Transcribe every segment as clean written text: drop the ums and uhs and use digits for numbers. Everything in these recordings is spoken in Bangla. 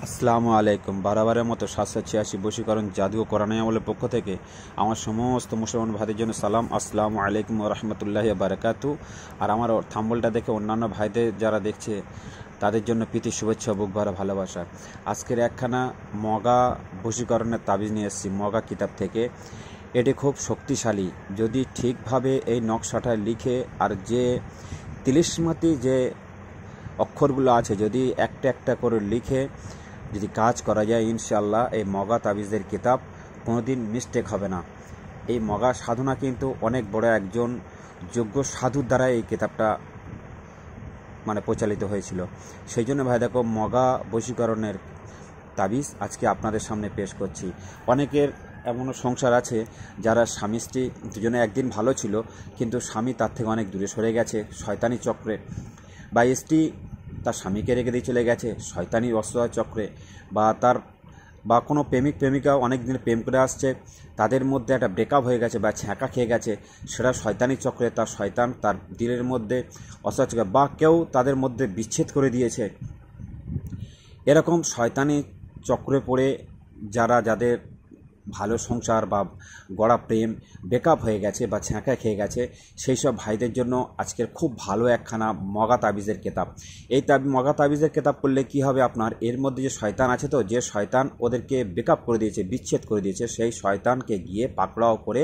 আসসালামু আলাইকুম। বারাবারের মতো ৭৮৬ বশীকরণ জাদু ও কোরআন আমলের পক্ষ থেকে আমার সমস্ত মুসলমান ভাইদের জন্য সালাম। আসসালামু আলাইকুম ওয়া রাহমাতুল্লাহি ওয়া বারাকাতু। আর আমার থাম্বলটা দেখে অন্যান্য ভাইদের যারা দেখছে তাদের জন্য প্রীতি শুভেচ্ছা বুক ভরা ভালোবাসা। আজকের একখানা মগা বশীকরণের তাবিজ নিয়ে এসেছি মগা কিতাব থেকে। এটি খুব শক্তিশালী যদি ঠিকভাবে এই নকশাটা লিখে আর যে তিলিস্মাতি যে অক্ষরগুলো আছে যদি একটা একটা করে লিখে যদি কাজ করা যায় ইনশাআল্লাহ এই মগা তাবিজের কিতাব কোনোদিন মিস্টেক হবে না। এই মগা সাধনা কিন্তু অনেক বড় একজন যোগ্য সাধুর দ্বারা এই কিতাবটা পরিচালিত হয়েছিল। সেই জন্য ভাই দেখো মগা বশীকরণের তাবিজ আজকে আপনাদের সামনে পেশ করছি। অনেকের এমনও সংসার আছে যারা স্বামী স্ত্রী দুজনে একদিন ভালো ছিল, কিন্তু স্বামী তার থেকে অনেক দূরে সরে গেছে শয়তানি চক্রে, বা স্ত্রী তার স্বামীকে রেখে দিয়ে চলে গেছে শয়তানি অসহায় চক্রে, বা কোনো প্রেমিক প্রেমিকা অনেক দিন প্রেম করে আসছে, তাদের মধ্যে একটা ব্রেকআপ হয়ে গেছে বা ছ্যাঁকা খেয়ে গেছে, সেটা শয়তানি চক্রে তার শয়তান তার দিলের মধ্যে অসহায় চক্রে, বা কেউ তাদের মধ্যে বিচ্ছেদ করে দিয়েছে। এরকম শয়তানি চক্রে পড়ে যাদের ভালো সংসার বা গড়া প্রেম ব্রেকআপ হয়ে গেছে বা ছ্যাঁকা খেয়ে গেছে, সেই সব ভাইদের জন্য আজকের খুব ভালো একখানা মগা তাবিজের কেতাব। এই মগা তাবিজের কেতাব করলে কি হবে, আপনার এর মধ্যে যে শয়তান আছে, তো যে শয়তান ওদেরকে ব্রেকআপ করে দিয়েছে বিচ্ছেদ করে দিয়েছে, সেই শয়তানকে গিয়ে পাকড়াও করে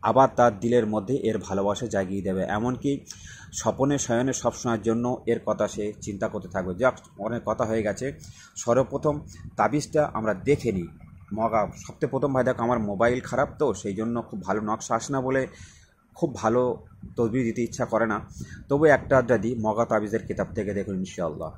আবার তার দিলের মধ্যে এর ভালোবাসা জাগিয়ে দেবে। এমনকি স্বপনে শয়নে সবসময়ের জন্য এর কথা সে চিন্তা করতে থাকবে। যাক, অনেক কথা হয়ে গেছে। সর্বপ্রথম তাবিজটা আমরা দেখে নিই। মগা সবথেকে প্রথম ভাই দেখো আমার মোবাইল খারাপ, তো সেই জন্য খুব ভালো নকশা আসে না বলে খুব ভালো তদবির দিতে ইচ্ছা করে না, তবু একটা যদি মগা তাবিজের কিতাব থেকে দেখুন ইনশাআল্লাহ।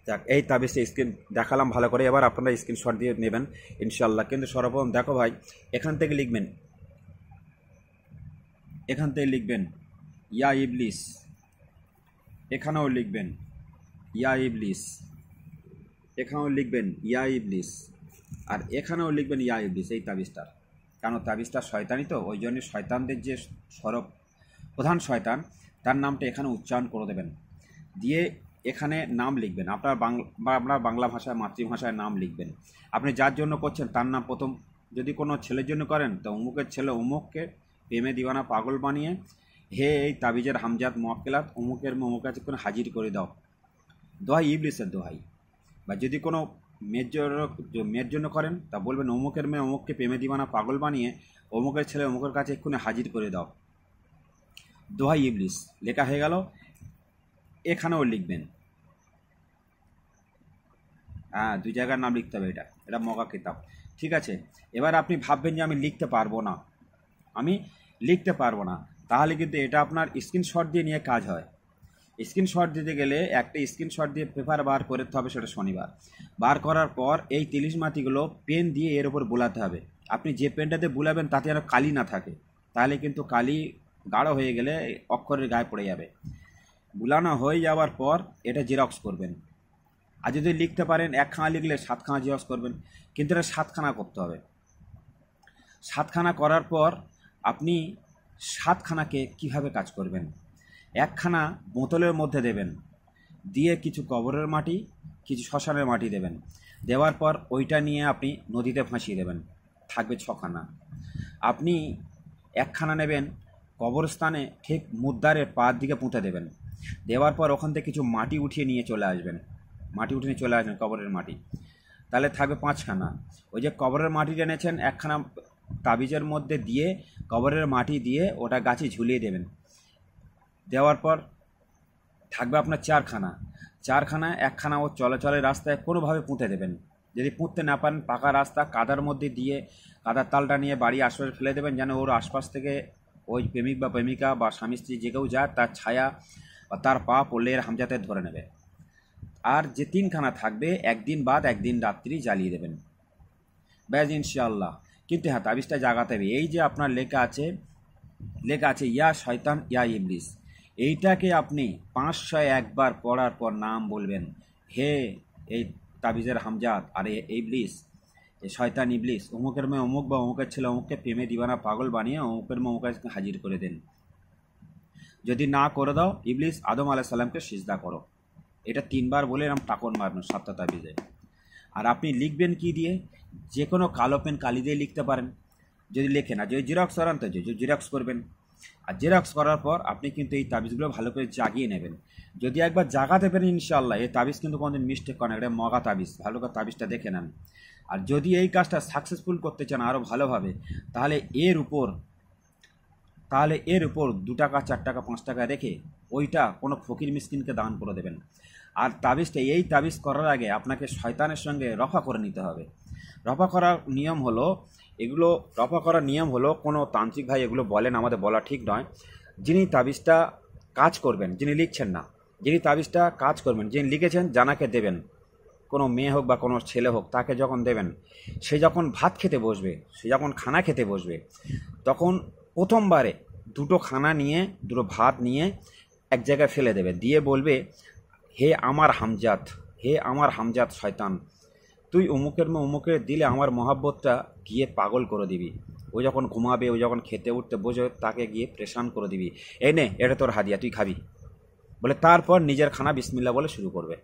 যাক, এই তাবিজটা স্ক্রিন দেখালাম ভালো করে, এবার আপনারা স্ক্রিনশট দিয়ে নেবেন ইনশাআল্লাহ। কিন্তু সর্বপ্রথম দেখো ভাই, এখান থেকে লিখবেন ইয়া ইবলিস, এখানেও লিখবেন ইয়া ইবলিস, এখানেও লিখবেন ইয়া ইবলিস, আর এখানেও লিখবেন ইয়া ইবলিস। এই তাবিজটার কারণ তাবিজটা শয়তানি, তো ওই জন্য শয়তানদের যে প্রধান শয়তান তার নামটা এখানে উচ্চারণ করে দেবেন, দিয়ে এখানে নাম লিখবেন আপনার বাংলা ভাষায় মাতৃভাষায় নাম লিখবেন। আপনি যার জন্য করছেন তার নাম প্রথম, যদি কোনো ছেলের জন্য করেন তো অমুকের ছেলে অমুককে প্রেমে দিওয়ানা পাগল বানিয়ে হে এই তাবিজের হামজাত মোয়াক্কেলাত অমুকের অমুক কাছে কোনো হাজির করে দাও, দোহাই ইবলিসের দোহাই। বা যদি কোনো মেয়ের জন্য করেন তা বলবেন অমুকের মেয়ে অমুককে প্রেমে দিওয়ানা পাগল বানিয়ে অমুকের ছেলে অমুকের কাছে এক্ষুনি হাজির করে দাও, দোহাই ইবলিস। লেখা হয়ে গেল। এখানেও লিখবেন, দুই জায়গার নাম লিখতে হবে। এটা মগা কিতাব, ঠিক আছে। এবার আপনি ভাববেন যে আমি লিখতে পারবো না, তাহলে কিন্তু এটা আপনার স্ক্রিনশট দিয়ে নিয়ে কাজ হয়। স্ক্রিনশট দিতে গেলে একটা স্ক্রিনশট দিয়ে পেপার বার করতে হবে, সেটা শনিবার বার করার পর এই তিলিশমাতিগুলো পেন দিয়ে এর উপর বোলাতে হবে। আপনি যে পেনটাতে বুলাবেন তাতে যেন কালি না থাকে, তাহলে কিন্তু কালি গাঢ় হয়ে গেলে অক্ষরের গায়ে পড়ে যাবে। বুলানো হয়ে যাওয়ার পর এটা জেরক্স করবেন। আর যদি লিখতে পারেন একখানা লিখলে 7খানা জেরক্স করবেন, কিন্তু এটা 7খানা করতে হবে। 7খানা করার পর আপনি 7খানাকে কীভাবে কাজ করবেন, একখানা বোতলের মধ্যে দেবেন, দিয়ে কিছু কবরের মাটি কিছু শ্মশানের মাটি দেবেন, দেওয়ার পর ওইটা নিয়ে আপনি নদীতে ভাসিয়ে দেবেন, থাকবে 6খানা। আপনি একখানা নেবেন কবরস্থানে ঠিক মুদ্দারের পার দিকে পুঁতে দেবেন, দেওয়ার পর ওখান থেকে কিছু মাটি উঠিয়ে নিয়ে চলে আসবেন কবরের মাটি, তাহলে থাকবে 5খানা। ওই যে কবরের মাটি এনেছেন একখানা তাবিজের মধ্যে দিয়ে কবরের মাটি দিয়ে ওটা গাছে ঝুলিয়ে দেবেন, দেওয়ার পর থাকবে আপনার 4খানা। একখানা ও চলাচলের রাস্তায় কোনোভাবে পুঁতে দেবেন। যদি পুঁততে না পারেন পাকা রাস্তা কাদার মধ্যে দিয়ে কাদার তালটা নিয়ে বাড়ি আশপাশে ফেলে দেবেন, যেন ওর আশপাশ থেকে ওই প্রেমিক বা প্রেমিকা বা স্বামী স্ত্রী যে কেউ যায় তার ছায়া বা তার পা পড়লে এর হামজাতে ধরে নেবে। আর যে 3খানা থাকবে একদিন বাদ একদিন রাত্রি জ্বালিয়ে দেবেন, ব্যাস ইনশাআল্লাহ। কিন্তু হ্যাঁ, তাবিজটা জাগাতে হবে। এই যে আপনার লেখা আছে ইয়া শয়তান ইয়া ইবলিস, এইটাকে আপনি 501 বার পড়ার পর নাম বলবেন, হে এই তাবিজের হামজাত, আর ইবলিস, এই শয়তান ইবলিস, অমুকের মেয়ে অমুক বা অমুকের ছেলে অমুককে প্রেমে দিবানা পাগল বানিয়ে অমুকের মেয়ে অমুকের হাজির করে দেন। যদি না করে দাও, ইবলিস আদম আলাইহিস সালামকে সিজদা করো। এটা 3 বার বলে এরকম টাকন মারবেন 7টা তাবিজে। আর আপনি লিখবেন কি দিয়ে? যে কোনো কালো পেন কালি দিয়ে লিখতে পারেন। যদি লেখেন, আর যদি জেরক্স করান তো জেরক্স করবেন। আর জেরক্স করার পর আপনি কিন্তু এই তাবিজগুলো ভালো করে জাগিয়ে নেবেন। যদি একবার জাগাতে পারেন ইনশাআল্লাহ, এই তাবিজ কিন্তু কোনোদিন মিস্টেক করে না, এটা মগা তাবিজ। ভালো করে তাবিজটা দেখে নেন। আর যদি এই কাজটা সাকসেসফুল করতে চান আরও ভালোভাবে, তাহলে এর উপর 2 টাকা 4 টাকা 5 টাকা রেখে ওইটা কোনো ফকির মিসকিনকে দান করে দেবেন। আর এই তাবিজ করার আগে আপনাকে শয়তানের সঙ্গে রফা করে নিতে হবে। রফা করার নিয়ম হলো কোনো তান্ত্রিক ভাই এগুলো বলেন, আমাদের বলা ঠিক নয়। যিনি তাবিজটা কাজ করবেন, যিনি লিখছেন না, যিনি তাবিজটা কাজ করবেন, যিনি লিখেছেন জানাকে দেবেন। কোনো মেয়ে হোক বা কোনো ছেলে হোক, তাকে যখন দেবেন, সে যখন ভাত খেতে বসবে, সে যখন খানা খেতে বসবে, তখন প্রথমবারে 2টো খানা নিয়ে 2টো ভাত নিয়ে এক জায়গায় ফেলে দেবে, দিয়ে বলবে, হে আমার হামজাত শয়তান, তুই অমুকের মেয়ে অমুকে দিলে আমার মহাব্বতটা গিয়ে পাগল করে দিবি। ও যখন ঘুমাবে, ও যখন খেতে উঠতে বসে, তাকে গিয়ে প্রেশান করে দিবি। এই নে, এটা তোর হাদিয়া, তুই খাবি বলে, তারপর নিজের খানা বিসমিল্লাহ বলে শুরু করবে।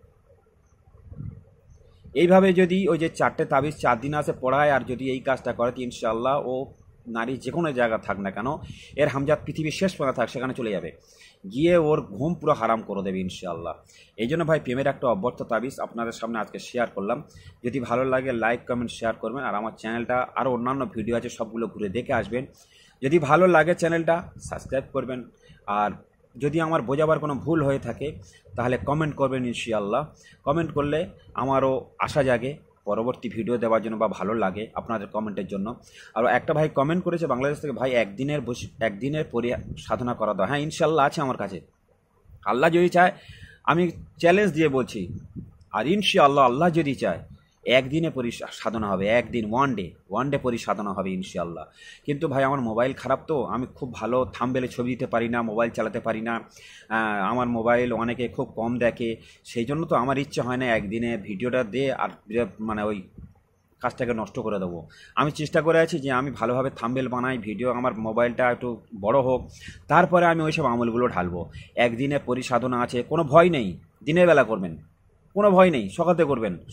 এইভাবে যদি ওই যে 4টে তাবিজ 4 দিন আসে পড়ায়, আর যদি এই কাজটা করে, ইনশাআল্লাহ ও নারী যে কোনো জায়গা থাক না কেন, এর হামজাত পৃথিবীর শেষ পর্যন্ত থাক, সেখানে চলে যাবে, গিয়ে ওর ঘুম পুরো হারাম করে দেবে ইনশাআল্লাহ। এই জন্য ভাই, প্রেমের একটা অব্যর্থ তাবিজ আপনাদের সামনে আজকে শেয়ার করলাম। যদি ভালো লাগে লাইক কমেন্ট শেয়ার করবেন। আর আমার চ্যানেলটা আরও অন্যান্য ভিডিও আছে, সবগুলো ঘুরে দেখে আসবেন। যদি ভালো লাগে চ্যানেলটা সাবস্ক্রাইব করবেন। আর যদি আমার বোঝাবার কোনো ভুল হয়ে থাকে তাহলে কমেন্ট করবেন ইনশাআল্লাহ। কমেন্ট করলে আমারও আশা জাগে পরবর্তী ভিডিও দেওয়ার জন্য, বা ভালো লাগে আপনাদের কমেন্টের জন্য। আর একটা ভাই কমেন্ট করেছে বাংলাদেশ থেকে, ভাই একদিনের সাধনা করা দাও। হ্যাঁ, ইনশাআল্লাহ আছে আমার কাছে। আল্লাহ যদি চায়, আমি চ্যালেঞ্জ দিয়ে বলছি, আর ইনশাআল্লাহ আল্লাহ যদি চায়, একদিনে সাধনা হবে, একদিন, ওয়ান ডে সাধনা হবে ইনশাআল্লাহ। কিন্তু ভাই আমার মোবাইল খারাপ, তো আমি খুব ভালো থাম্বনেলে ছবি দিতে পারি না, মোবাইল চালাতে পারি না। আমার মোবাইল অনেকে খুব কম দেখে, সেই জন্য তো আমার ইচ্ছে হয় না একদিনে ভিডিওটা দিয়ে আর মানে ওই কাজটাকে নষ্ট করে দেবো। আমি চেষ্টা করে আছি যে আমি ভালোভাবে থাম্বনেল বানাই, ভিডিও আমার মোবাইলটা একটু বড় হোক, তারপরে আমি ওইসব আমলগুলো ঢালবো। একদিনে পরিসাধনা আছে, কোনো ভয় নেই। দিনের বেলা করবেন, কোনো ভয় নেই।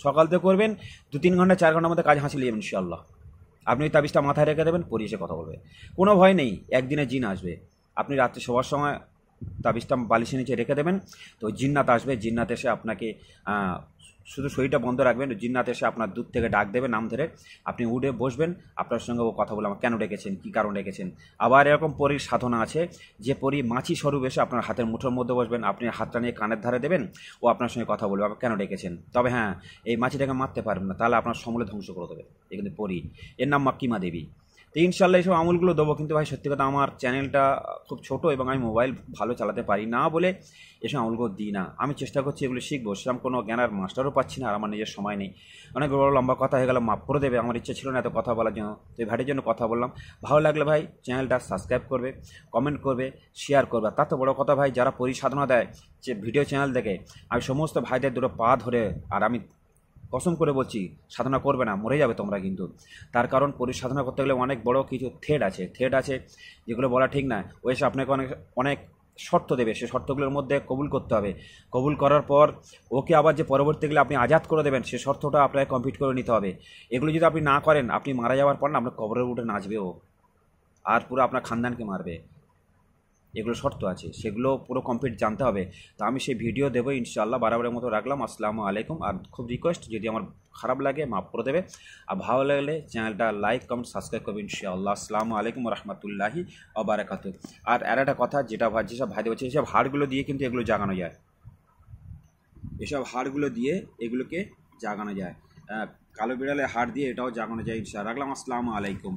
সকালতে করবেন 2-3 ঘন্টা 4 ঘন্টার মধ্যে কাজ হাসিল যাবেন ইনশাআল্লাহ। আপনি ওই তাবিজটা মাথায় রেখে দেবেন, পরে এসে কথা বলবে, কোনো ভয় নেই। একদিনে জিন আসবে, আপনি রাত্রে শোয়ার সময় তাবিজটা বালিশের নিচে রেখে দেবেন, তো জিন্নাত আসবে। জিন্নাত এসে আপনাকে শুধু শরীরটা বন্ধ রাখবেন, জিন্নাত এসে আপনার দূর থেকে ডাক দেবে নাম ধরে, আপনি উঠে বসবেন, আপনার সঙ্গে ও কথা বলে, আমার কেন ডেকেছেন, কী কারণ ডেকেছেন। আবার এরকম পরীর সাধনা আছে, যে পরী মাছি স্বরূপ এসে আপনার হাতের মুঠোর মধ্যে বসবেন, আপনি হাতটা নিয়ে কানের ধারে দেবেন, ও আপনার সঙ্গে কথা বলবে, কেন ডেকেছেন। তবে হ্যাঁ, এই মাছিটাকে মারতে পারবেন না, তাহলে আপনার সমূলে ধ্বংস করে দেবে। এই কিন্তু পরী, এর নাম মাক্কিমা দেবী। তো ইনশাআল্লাহ এইসব আমলগুলো দেবো। কিন্তু ভাই সত্যি কথা, আমার চ্যানেলটা খুব ছোট এবং আমি মোবাইল ভালো চালাতে পারি না বলে এসব আমলগুলো দিই না। আমি চেষ্টা করছি এগুলো শিখবো, সেরকম কোনো জ্ঞান আর মাস্টারও পাচ্ছি না, আর আমার নিজের সময় নেই। অনেক বড় লম্বা কথা হয়ে গেল, মাফ করে দেবে, আমার ইচ্ছে ছিল না এত কথা বলার জন্য, তো এই ভাইয়ের জন্য কথা বললাম। ভালো লাগলে ভাই চ্যানেলটা সাবস্ক্রাইব করবে, কমেন্ট করবে, শেয়ার করবে। তার তো বড় কথা ভাই, যারা পরিসাধনা দেয় যে ভিডিও চ্যানেল দেখে, আমি সমস্ত ভাইদের 2 পা ধরে, আর আমি কসম করে বলছি, সাধনা করবে না, মরে যাবে তোমরা কিন্তু। তার কারণ পরিসাধনা করতে গেলে অনেক বড় কিছু থ্রেড আছে যেগুলো বলা ঠিক না। ওই এসে আপনাকে অনেক অনেক শর্ত দেবে, সেই শর্তগুলোর মধ্যে কবুল করতে হবে। কবুল করার পর ওকে আবার যে পরবর্তীগুলো আপনি আজাদ করে দেবেন, সে শর্তটা আপনাকে কমপ্লিট করে নিতে হবে। এগুলো যদি আপনি না করেন, আপনি মারা যাওয়ার পর না, আপনার কবরের উঠে নাচবে ও, আর পুরো আপনার খানদানকে মারবে। এগুলো শর্ত আছে, সেগুলো পুরো কমপ্লিট জানতে হবে। তো আমি সেই ভিডিও দেবো ইনশাআল্লাহ। বারবারের মতো রাখলাম, আসসালামু আলাইকুম। আর খুব রিকোয়েস্ট, যদি আমার খারাপ লাগে মাফ করে দেবে, আর ভালো লাগলে চ্যানেলটা লাইক কমেন্ট সাবস্ক্রাইব করবে ইনশাআল্লাহ। আসসালামু আলাইকুম রহমতুল্লাহি ওয়া বারাকাতুহু। আর একটা কথা, যেসব ভাই বলছে, এইসব হাড়গুলো দিয়ে কিন্তু এগুলো জাগানো যায়, এসব হাড়গুলো দিয়ে এগুলোকে জাগানো যায়। কালো বিড়ালের হাড় দিয়ে এটাও জাগানো যায় ইনশাআল্লাহ। রাখলাম, আসসালামু আলাইকুম।